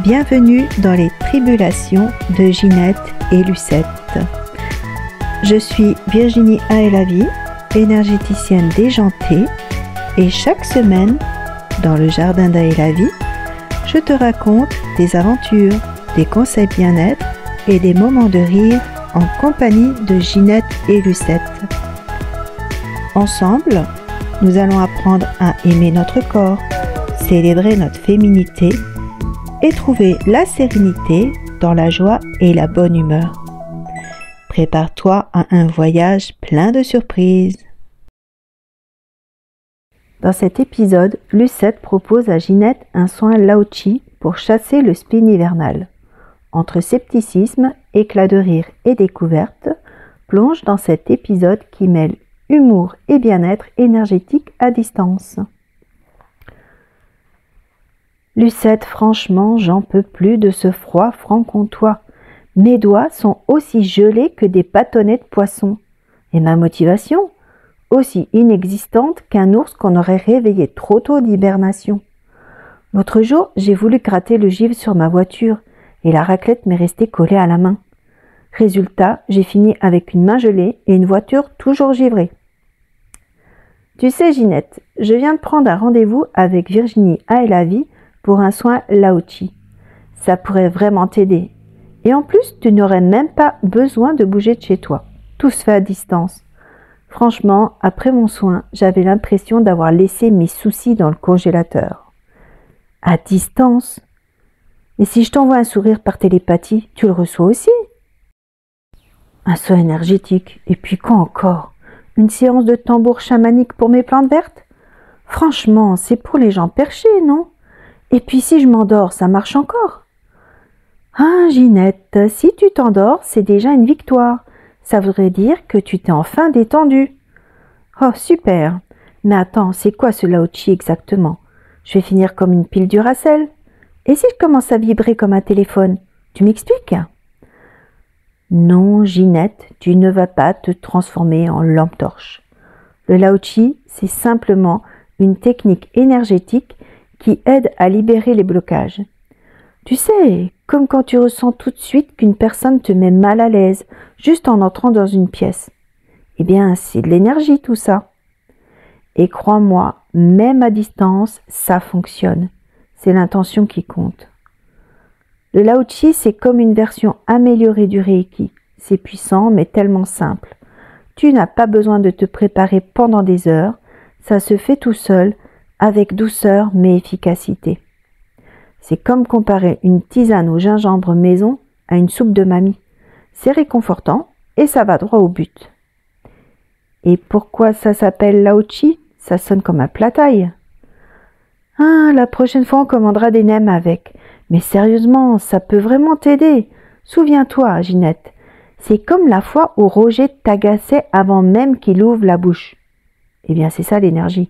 Bienvenue dans les tribulations de Ginette et Lucette. Je suis Virginie Aelavi, énergéticienne déjantée, et chaque semaine, dans le jardin d'Aelavi, je te raconte des aventures, des conseils bien-être et des moments de rire en compagnie de Ginette et Lucette. Ensemble, nous allons apprendre à aimer notre corps, célébrer notre féminité et trouver la sérénité dans la joie et la bonne humeur. Prépare-toi à un voyage plein de surprises. Dans cet épisode, Lucette propose à Ginette un soin Lao-Chi pour chasser le spleen hivernal. Entre scepticisme, éclat de rire et découverte, plonge dans cet épisode qui mêle humour et bien-être énergétique à distance. Lucette, franchement, j'en peux plus de ce froid franc-comtois. Mes doigts sont aussi gelés que des bâtonnets de poisson. Et ma motivation, aussi inexistante qu'un ours qu'on aurait réveillé trop tôt d'hibernation. L'autre jour, j'ai voulu gratter le givre sur ma voiture et la raclette m'est restée collée à la main. Résultat, j'ai fini avec une main gelée et une voiture toujours givrée. Tu sais, Ginette, je viens de prendre un rendez-vous avec Virginie Aelavi pour un soin Lao-Chi. Ça pourrait vraiment t'aider. Et en plus, tu n'aurais même pas besoin de bouger de chez toi. Tout se fait à distance. Franchement, après mon soin, j'avais l'impression d'avoir laissé mes soucis dans le congélateur. À distance? Et si je t'envoie un sourire par télépathie, tu le reçois aussi? Un soin énergétique. Et puis quoi encore? Une séance de tambour chamanique pour mes plantes vertes? Franchement, c'est pour les gens perchés, non? Et puis si je m'endors, ça marche encore? Ah, Ginette, si tu t'endors, c'est déjà une victoire. Ça voudrait dire que tu t'es enfin détendue. Oh, super. Mais attends, c'est quoi ce Lao-Chi exactement? Je vais finir comme une pile Duracell. Et si je commence à vibrer comme un téléphone? Tu m'expliques? Non, Ginette, tu ne vas pas te transformer en lampe torche. Le Lao-Chi, c'est simplement une technique énergétique qui aide à libérer les blocages. Tu sais, comme quand tu ressens tout de suite qu'une personne te met mal à l'aise juste en entrant dans une pièce. Eh bien, c'est de l'énergie tout ça. Et crois-moi, même à distance, ça fonctionne. C'est l'intention qui compte. Le Lao-Chi, c'est comme une version améliorée du Reiki. C'est puissant, mais tellement simple. Tu n'as pas besoin de te préparer pendant des heures. Ça se fait tout seul, avec douceur mais efficacité. C'est comme comparer une tisane au gingembre maison à une soupe de mamie. C'est réconfortant et ça va droit au but. Et pourquoi ça s'appelle Lao-Chi? Ça sonne comme un plat thaï. Ah, la prochaine fois on commandera des nems avec. Mais sérieusement, ça peut vraiment t'aider. Souviens-toi, Ginette, c'est comme la fois où Roger t'agaçait avant même qu'il ouvre la bouche. Eh bien, c'est ça l'énergie.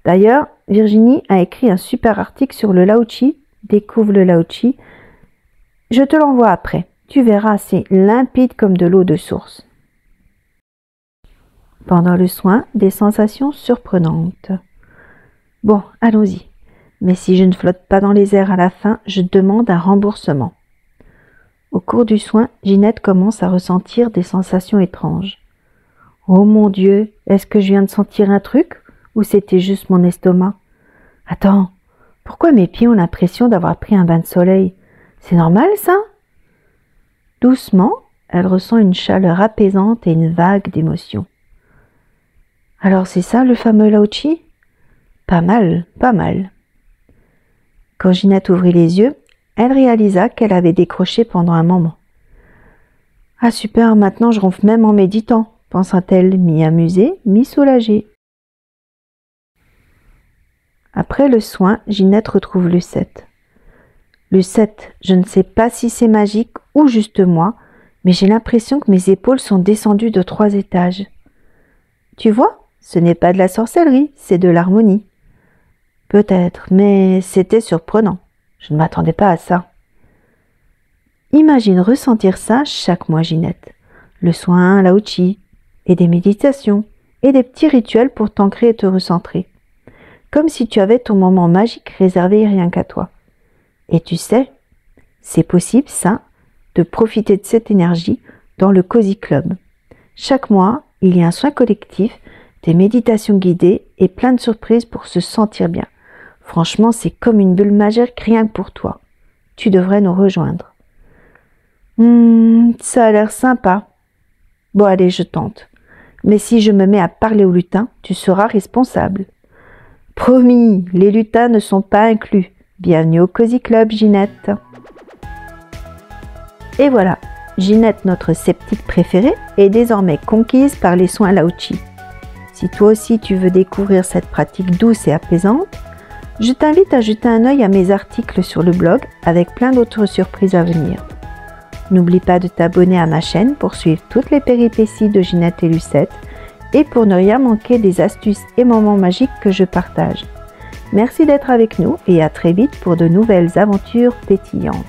D'ailleurs, Virginie a écrit un super article sur le Lao-Chi. Découvre le Lao-Chi. Je te l'envoie après. Tu verras, c'est limpide comme de l'eau de source. Pendant le soin, des sensations surprenantes. Bon, allons-y. Mais si je ne flotte pas dans les airs à la fin, je demande un remboursement. Au cours du soin, Ginette commence à ressentir des sensations étranges. Oh mon Dieu, est-ce que je viens de sentir un truc ou c'était juste mon estomac? Attends, pourquoi mes pieds ont l'impression d'avoir pris un bain de soleil? C'est normal ça? Doucement, elle ressent une chaleur apaisante et une vague d'émotion. Alors c'est ça le fameux Lao-Chi? Pas mal, pas mal. Quand Ginette ouvrit les yeux, elle réalisa qu'elle avait décroché pendant un moment. Ah super, maintenant je ronfle même en méditant, pensa-t-elle, mi-amusée, mi-soulagée. Après le soin, Ginette retrouve Lucette. Lucette, je ne sais pas si c'est magique ou juste moi, mais j'ai l'impression que mes épaules sont descendues de 3 étages. Tu vois, ce n'est pas de la sorcellerie, c'est de l'harmonie. Peut-être, mais c'était surprenant. Je ne m'attendais pas à ça. Imagine ressentir ça chaque mois, Ginette. Le soin, Lao-Chi, et des méditations, et des petits rituels pour t'ancrer et te recentrer. Comme si tu avais ton moment magique réservé rien qu'à toi. Et tu sais, C'est possible, ça, de profiter de cette énergie dans le Cozy Club. Chaque mois, il y a un soin collectif, des méditations guidées et plein de surprises pour se sentir bien. Franchement, c'est comme une bulle magique rien que pour toi. Tu devrais nous rejoindre. Ça a l'air sympa. Bon, allez, je tente. Mais si je me mets à parler aux lutins, tu seras responsable. Promis, les lutins ne sont pas inclus. Bienvenue au Cozy Club, Ginette. Et voilà, Ginette, notre sceptique préférée, est désormais conquise par les soins Lao-Chi. Si toi aussi tu veux découvrir cette pratique douce et apaisante, je t'invite à jeter un œil à mes articles sur le blog avec plein d'autres surprises à venir. N'oublie pas de t'abonner à ma chaîne pour suivre toutes les péripéties de Ginette et Lucette et pour ne rien manquer des astuces et moments magiques que je partage. Merci d'être avec nous et à très vite pour de nouvelles aventures pétillantes.